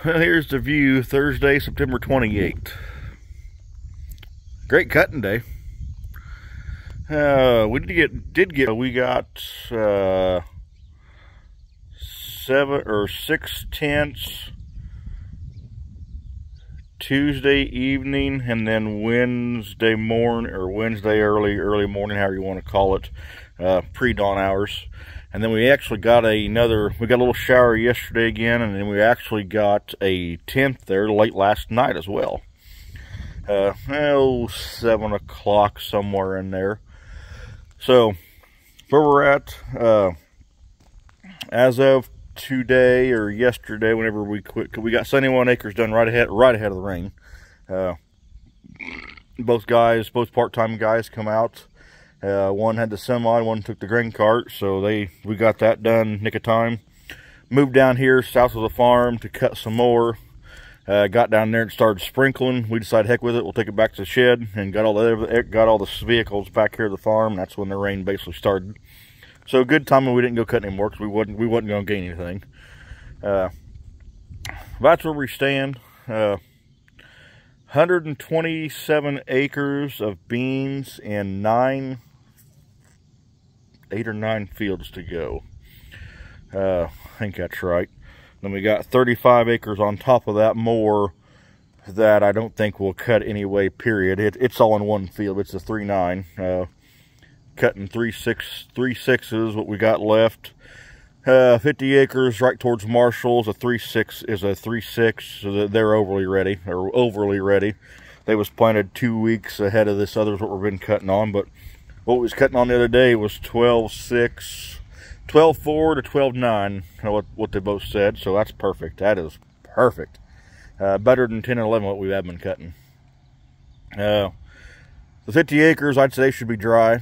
Well, here's the view Thursday, September 28th. Great cutting day. We got 6/10 Tuesday evening, and then Wednesday morning, or Wednesday early morning, however you want to call it, pre-dawn hours. And then we actually got we got a little shower yesterday again, and then we actually got a 10th there late last night as well. 7 o'clock, somewhere in there. So where we're at, as of today or yesterday, whenever we quit, we got 71 acres done right ahead of the ring. Both part-time guys come out. One had the semi, one took the grain cart, so we got that done nick of time. Moved down here south of the farm to cut some more. Got down there and started sprinkling. We decided, heck with it, we'll take it back to the shed, and got all the vehicles back here at the farm. And that's when the rain basically started. So good timing we didn't go cut any more, because we wasn't going to gain anything. That's where we stand. 127 acres of beans and 8 or 9 fields to go. I think that's right. Then we got 35 acres on top of that more that I don't think we'll cut anyway, period. It's all in one field. It's a 3/9. Cutting 3/6 what we got left. 50 acres right towards Marshall's. A 3/6 is a 3/6, so that they're overly ready. They was planted 2 weeks ahead of this others what we've been cutting on, but what we was cutting on the other day was 12/6, 12/4 to 12/9, what they both said. So that's perfect. That is perfect. Better than 10 and 11 what we have been cutting. The 50 acres I'd say should be dry.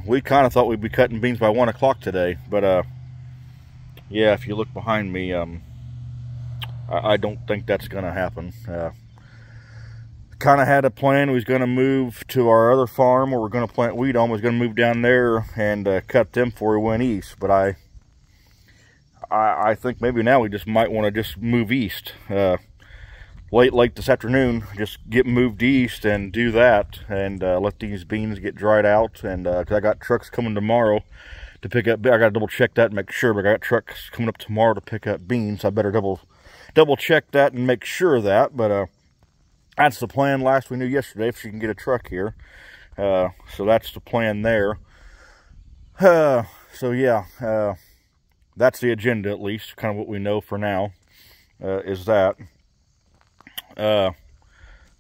We kind of thought we'd be cutting beans by 1 o'clock today, but yeah, if you look behind me, I don't think that's going to happen. Kind of had a plan. We was going to move to our other farm where we're going to plant wheat on. We was going to move down there and cut them before we went east. But I think maybe now we just might want to just move east. Late this afternoon, just get moved east and do that, and let these beans get dried out. And because I got trucks coming tomorrow to pick up, I got to double check that and make sure. But I got trucks coming up tomorrow to pick up beans. So I better double check that and make sure of that. But that's the plan. Last we knew yesterday, if she can get a truck here. So that's the plan there. So yeah, that's the agenda, at least. Kind of what we know for now is that. So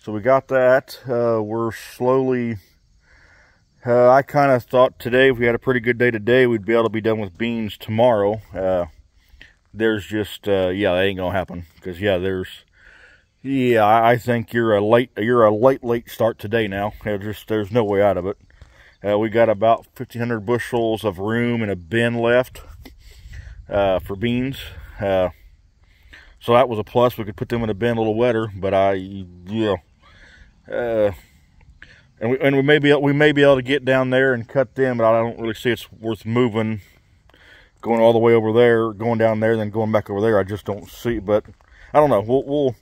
we got that. We're slowly... I kind of thought today, if we had a pretty good day today, we'd be able to be done with beans tomorrow. There's just... yeah, that ain't gonna happen. Because, yeah, I think you're a late start today now. There's no way out of it. We got about 1,500 bushels of room in a bin left for beans. So that was a plus. We could put them in a bin a little wetter. But and we may be able to get down there and cut them. But I don't really see it's worth moving, going all the way over there, going down there, then going back over there. I just don't see. But I don't know. We'll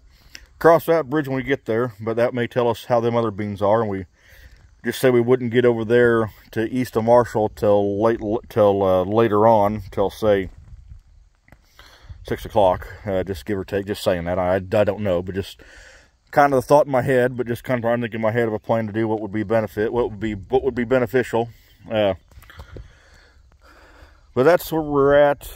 cross that bridge when we get there, but that may tell us how them other beans are, and we just say we wouldn't get over there to east of Marshall till later on, till say 6 o'clock, just give or take. Just saying that. I don't know, but just kind of the thought in my head, but just kind of trying to think in my head of a plan to do what would be beneficial. But that's where we're at.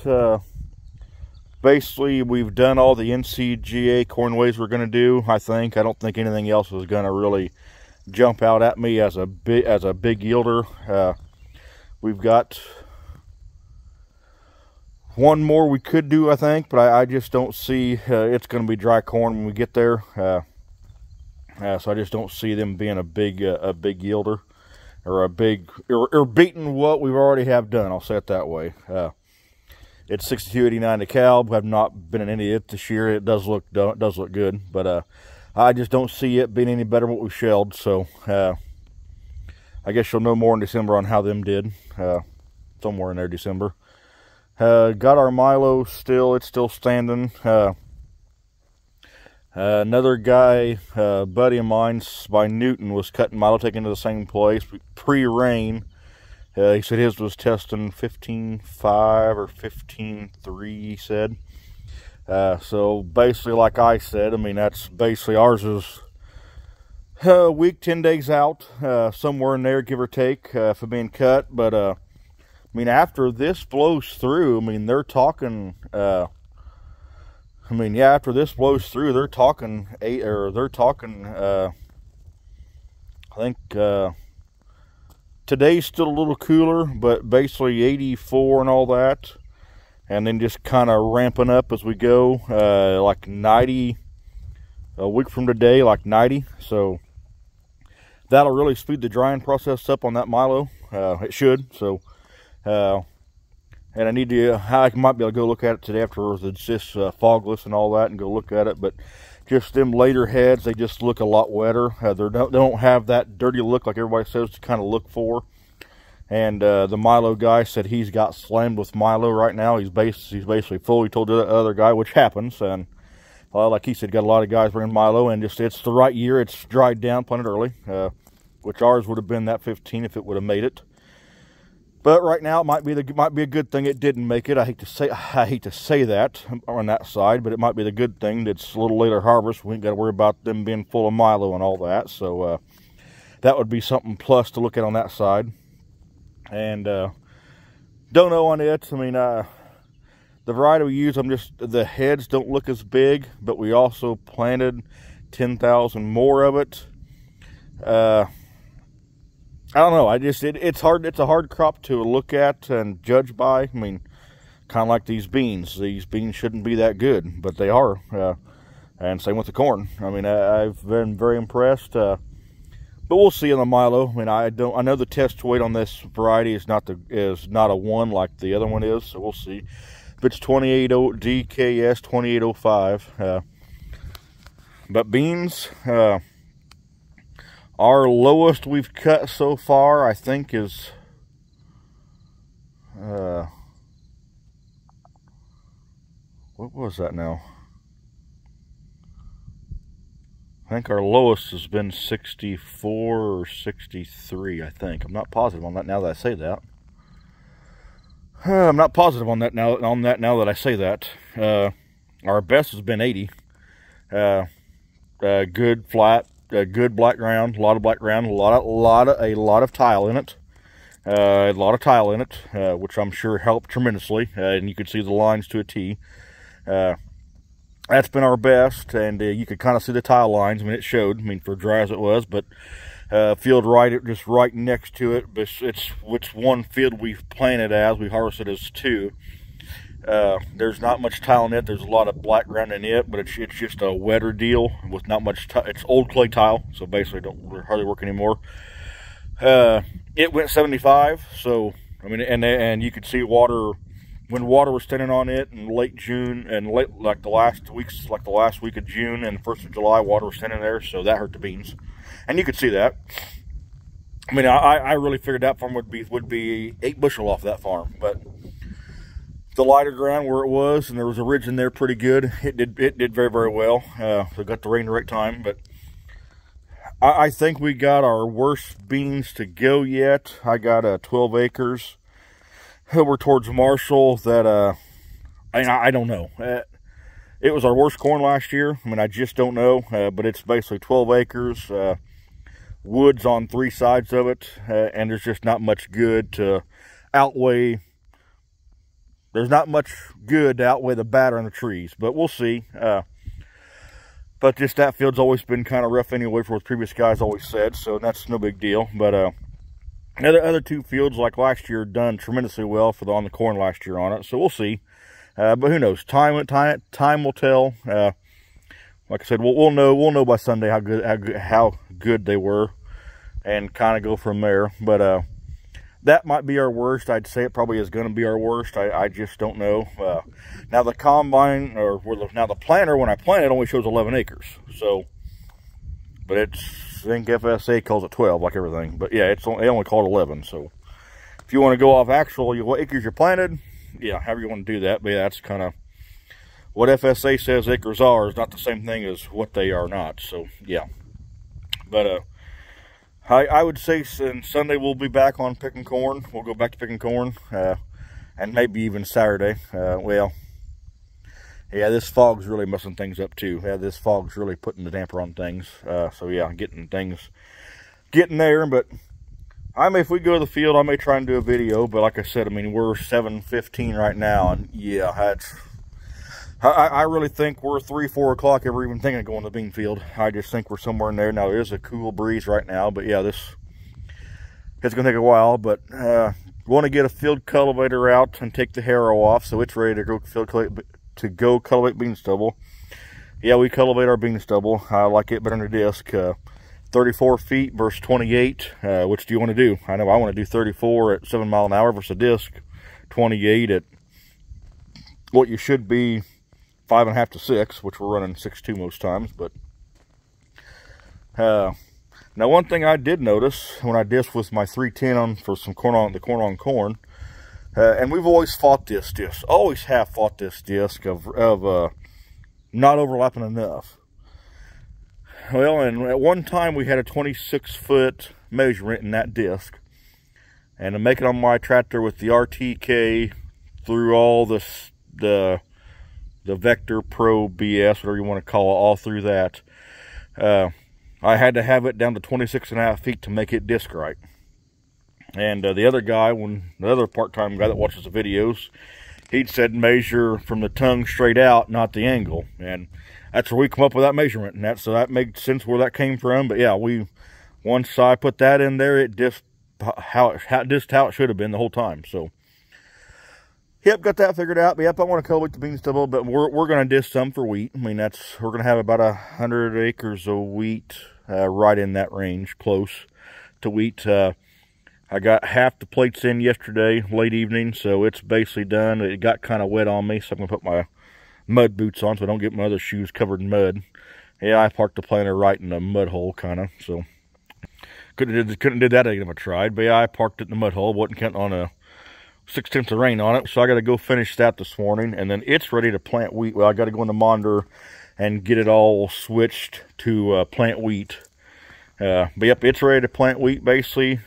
Basically, we've done all the NCGA cornways we're going to do, I think. I don't think anything else is going to really jump out at me as a big yielder. We've got one more we could do, I think, but I just don't see it's going to be dry corn when we get there. So I just don't see them being a big yielder, or beating what we already have done. I'll say it that way. It's 62.89 to Calb. Have not been in any of it this year. It does look good, but I just don't see it being any better than what we shelled. So I guess you'll know more in December on how them did. Somewhere in there, December. Got our Milo still. It's still standing. Another guy, buddy of mine by Newton, was cutting milo, taking to the same place pre-rain. He said his was testing 15.5 or 15.3, he said. So basically, like I said, I mean, that's basically ours is a week, 10 days out, somewhere in there, give or take, for being cut. But, I mean, after this blows through, I mean, they're talking, after this blows through, they're talking I think, today's still a little cooler, but basically 84 and all that. And then just kind of ramping up as we go, like 90, a week from today, like 90. So that'll really speed the drying process up on that milo. It should. So, and I need to, I might be able to go look at it today afterwards. It's just fogless and all that, and go look at it. But just them later heads, they just look a lot wetter. They don't have that dirty look like everybody says to kind of look for. And the milo guy said he's got slammed with milo right now. He's basically full. He told the other guy, which happens. And like he said, got a lot of guys bringing milo, and just it's the right year. It's dried down, planted early, which ours would have been that 15 if it would have made it. But right now, it might be a good thing it didn't make it. I hate to say that on that side, but it might be the good thing that it's a little later harvest. We ain't got to worry about them being full of milo and all that. So that would be something plus to look at on that side. And don't know on it. I mean, the variety we use, the heads don't look as big, but we also planted 10,000 more of it. I don't know. It's hard. It's a hard crop to look at and judge by. I mean, kind of like these beans. These beans shouldn't be that good, but they are. And same with the corn. I mean, I've been very impressed. But we'll see in the milo. I mean, I know the test weight on this variety is not a 1 like the other one is. So we'll see. If it's 280 DKS 2805. But beans, our lowest we've cut so far, I think, is what was that now? I think our lowest has been 64 or 63, I think. I'm not positive on that now that I say that. I'm not positive on that now that I say that. Our best has been 80. Good flat, good black ground, a lot of black ground, a lot of tile in it. A lot of tile in it, which I'm sure helped tremendously. And you could see the lines to a T. That's been our best, and you could kind of see the tile lines. I mean, it showed, I mean, for dry as it was, but field just right next to it. But it's which one field we've planted as, we harvested as 2. There's not much tile in it. There's a lot of black ground in it, but it's just a wetter deal with not much tile. It's old clay tile, so basically don't hardly work anymore. It went 75, so, I mean, and you could see water. When water was standing on it in late June and like the last week of June and 1st of July, water was standing there, so that hurt the beans, and you could see that. I mean, I really figured that farm would be 8 bushel off that farm, but the lighter ground where it was, and there was a ridge in there pretty good. It did very, very well. So got the rain the right time, but I think we got our worst beans to go yet. I got 12 acres. Over towards Marshall that I don't know. It was our worst corn last year. I mean, I just don't know. But it's basically 12 acres, woods on 3 sides of it, and there's just not much good to outweigh. There's not much good to outweigh the bad on the trees, but we'll see. But just that field's always been kind of rough anyway, for what previous guys always said, so that's no big deal. But other 2 fields like last year done tremendously well on the corn last year on it, so we'll see. But who knows? Time will tell. Like I said, we'll know by Sunday how good they were, and kind of go from there. But that might be our worst. I'd say it probably is going to be our worst. I just don't know. Now the combine now the planter, when I planted, only shows 11 acres. So, but I think FSA calls it 12, like everything. But yeah, they only call it 11. So if you want to go off actual what acres you planted, yeah, however you want to do that. But yeah, that's kind of what FSA says acres are is not the same thing as what they are not. So yeah, but I would say since Sunday we'll be back on picking corn. We'll go back to picking corn, and maybe even Saturday. Well, yeah, this fog's really messing things up too. Yeah, this fog's really putting the damper on things. So yeah, getting there. But if we go to the field, I may try and do a video. But like I said, I mean, we're 7:15 right now, and yeah, I really think we're 3, 4 o'clock ever even thinking of going to the bean field. I just think we're somewhere in there. Now, there is a cool breeze right now, but yeah, it's going to take a while. But want to get a field cultivator out and take the harrow off, so it's ready to go cultivate bean stubble. Yeah, we cultivate our bean stubble. I like it better than a disc. 34 feet versus 28. Which do you want to do? I know I want to do 34 at 7 miles an hour versus a disc 28 at what you should be 5.5 to 6, which we're running 6.2 most times. But now one thing I did notice when I disc with my 310 on for some corn on corn, and we've always fought this disc, always have fought this disc of not overlapping enough. Well, and at one time we had a 26-foot measurement in that disc, and to make it on my tractor with the RTK through all the Vector Pro BS, whatever you want to call it, all through that, I had to have it down to 26.5 feet to make it disc right. And the other guy, the other part-time guy that watches the videos, he'd said measure from the tongue straight out, not the angle. And that's where we come up with that measurement. And so that makes sense where that came from. But yeah, once I put that in there, it just how it should have been the whole time. So yep, got that figured out. But yep, I want to cultivate the bean stubble, but we're going to disc some for wheat. I mean, we're going to have about 100 acres of wheat, right in that range, close to wheat. I got half the plates in yesterday, late evening, so it's basically done. It got kind of wet on me, so I'm going to put my mud boots on so I don't get my other shoes covered in mud. Yeah, I parked the planter right in a mud hole, kind of, so couldn't did that even if I tried. But yeah, I parked it in the mud hole, wasn't counting on a 6/10 of rain on it, so I got to go finish that this morning, and then it's ready to plant wheat. Well, I got to go in the monitor and get it all switched to plant wheat. But yep, it's ready to plant wheat, basically.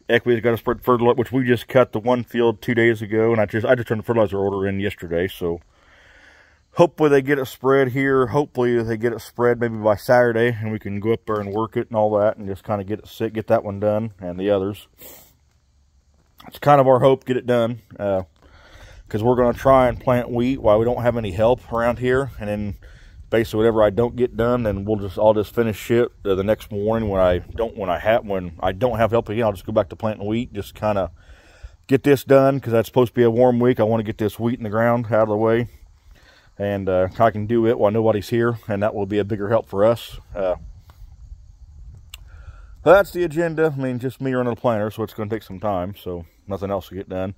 Equity's got to spread fertilizer, which we just cut the one field 2 days ago, and I just turned the fertilizer order in yesterday, so hopefully they get it spread here. Hopefully they get it spread maybe by Saturday, and we can go up there and work it and all that, and just kind of get that one done, and the others. It's kind of our hope, get it done, because we're going to try and plant wheat while we don't have any help around here, and then basically whatever I don't get done, then I'll just finish it the next morning when I don't have help again. I'll just go back to planting wheat, just kind of get this done, because that's supposed to be a warm week. I want to get this wheat in the ground out of the way, and I can do it while nobody's here, and that will be a bigger help for us. That's the agenda. I mean, just me running the planter, so it's going to take some time, so nothing else to get done.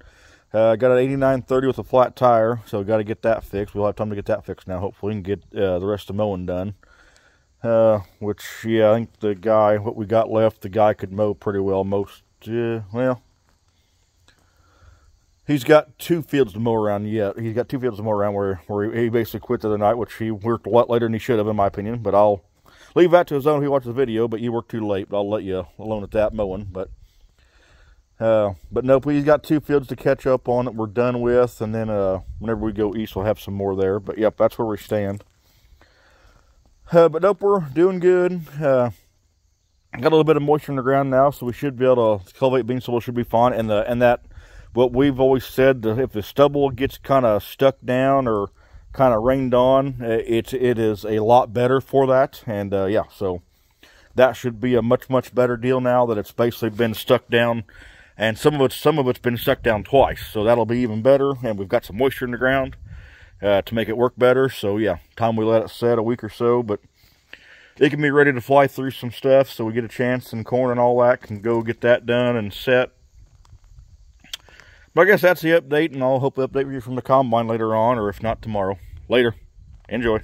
I got an 8930 with a flat tire, so got to get that fixed. We'll have time to get that fixed now, hopefully, and get the rest of the mowing done. Which, yeah, I think what we got left, the guy could mow pretty well. Well, he's got 2 fields to mow around yet. He's got 2 fields to mow around where he basically quit the other night, which he worked a lot later than he should have, in my opinion. But I'll leave that to his own if he watches the video, but you worked too late. But I'll let you alone at that mowing. But nope, he's got 2 fields to catch up on that we're done with, and then whenever we go east, we'll have some more there. But yep, that's where we stand. But nope, we're doing good. Got a little bit of moisture in the ground now, so we should be able to cultivate bean stubble. Should be fine. And that what we've always said, if the stubble gets kind of stuck down or kind of rained on, it is a lot better for that. And yeah, so that should be a much better deal now that it's basically been stuck down. And some of it's been stuck down twice, so that'll be even better. And we've got some moisture in the ground to make it work better. So yeah, time we let it set a week or so, but it can be ready to fly through some stuff. So we get a chance, and corn and all that can go get that done and set. But I guess that's the update, and I'll hope to update you from the combine later on, or if not tomorrow. Later. Enjoy.